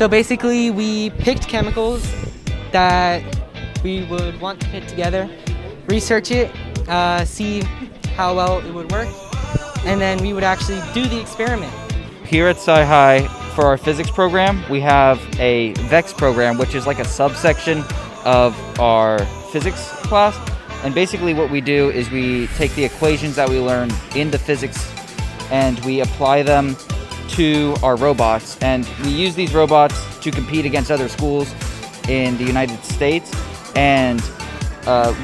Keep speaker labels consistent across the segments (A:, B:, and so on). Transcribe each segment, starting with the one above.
A: So basically, we picked chemicals that we would want to put together, research it, see how well it would work, and then we would actually do the experiment.
B: Here at Sci-Hi, for our physics program, we have a VEX program, which is like a subsection of our physics class. And basically what we do is we take the equations that we learned in the physics and we apply them to our robots. And we use these robots to compete against other schools in the United States. And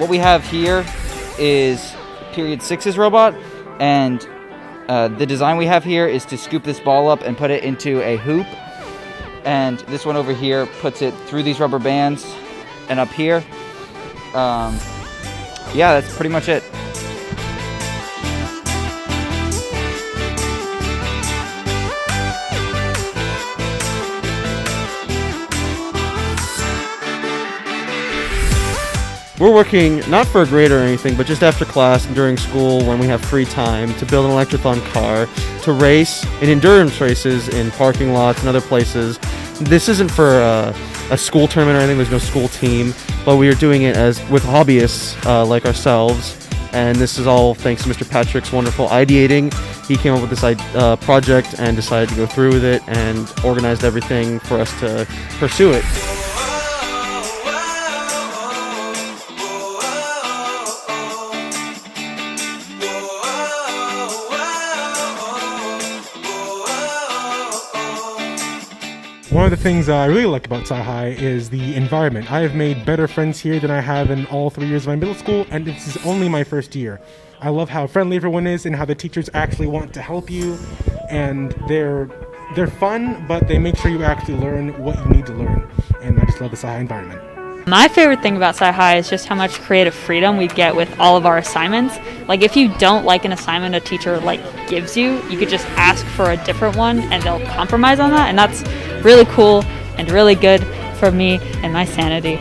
B: what we have here is period 6's robot. And the design we have here is to scoop this ball up and put it into a hoop. And this one over here puts it through these rubber bands and up here. Yeah, that's pretty much it.
C: We're working not for a grade or anything, but just after class and during school when we have free time to build an electrothon car, to race in endurance races in parking lots and other places. This isn't for a school tournament or anything, there's no school team, but we are doing it with hobbyists like ourselves. And this is all thanks to Mr. Patrick's wonderful ideating. He came up with this project and decided to go through with it and organized everything for us to pursue it.
D: One of the things I really like about Sci-Hi is the environment. I have made better friends here than I have in all 3 years of my middle school, and this is only my first year. I love how friendly everyone is and how the teachers actually want to help you, and they're fun, but they make sure you actually learn what you need to learn, and I just love the Sci-Hi environment.
E: My favorite thing about Sci-Hi is just how much creative freedom we get with all of our assignments. Like if you don't like an assignment a teacher gives you, you could just ask for a different one and they'll compromise on that, and that's really cool and really good for me and my sanity.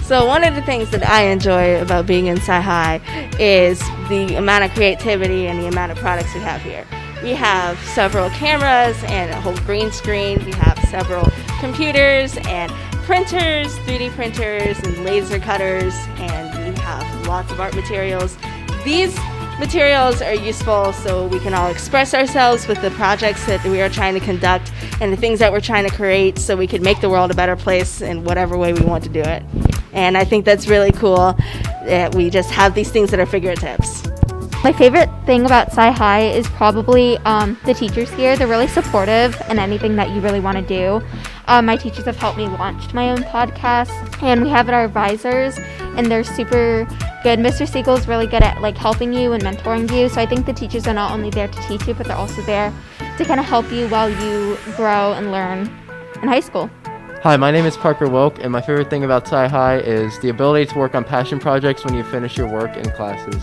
F: So one of the things that I enjoy about being in Sci-Hi is the amount of creativity and the amount of products we have here. We have several cameras and a whole green screen. We have several computers and printers, 3D printers and laser cutters, and we have lots of art materials. These materials are useful so we can all express ourselves with the projects that we are trying to conduct and the things that we're trying to create so we can make the world a better place in whatever way we want to do it. And I think that's really cool that we just have these things that are fingertips.
G: My favorite thing about Sci-Hi is probably the teachers here. They're really supportive in anything that you really want to do. My teachers have helped me launch my own podcast, and we have our advisors, and they're super good. Mr. Siegel's really good at helping you and mentoring you, so I think the teachers are not only there to teach you, but they're also there to kind of help you while you grow and learn in high school.
H: Hi, my name is Parker Wilk, and my favorite thing about Sci-Hi is the ability to work on passion projects when you finish your work in classes.